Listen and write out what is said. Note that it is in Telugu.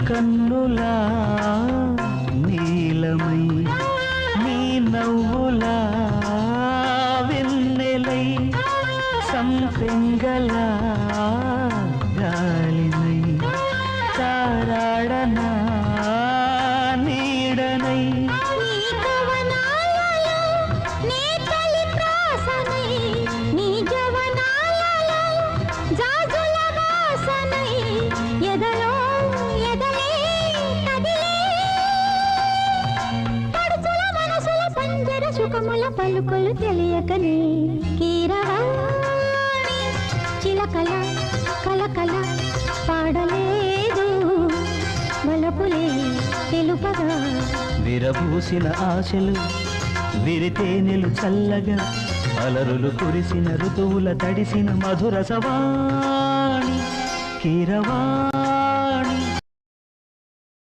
కన్నులా నీలమై నీ నవ్వులా వెన్నెలై సంపెంగలా గాలినై తారాడనా నీడనై సుఖముల పలుకులు తెలియకనే కీరవాణి చిలకల కలకల పాడలేదు వలపులే తెలుపగా విరబూసిన ఆశలు విరితేనెలు చల్లగా అలరులు కురిసిన ఋతువుల తడిసిన మధుర సవాణి కీరవాణి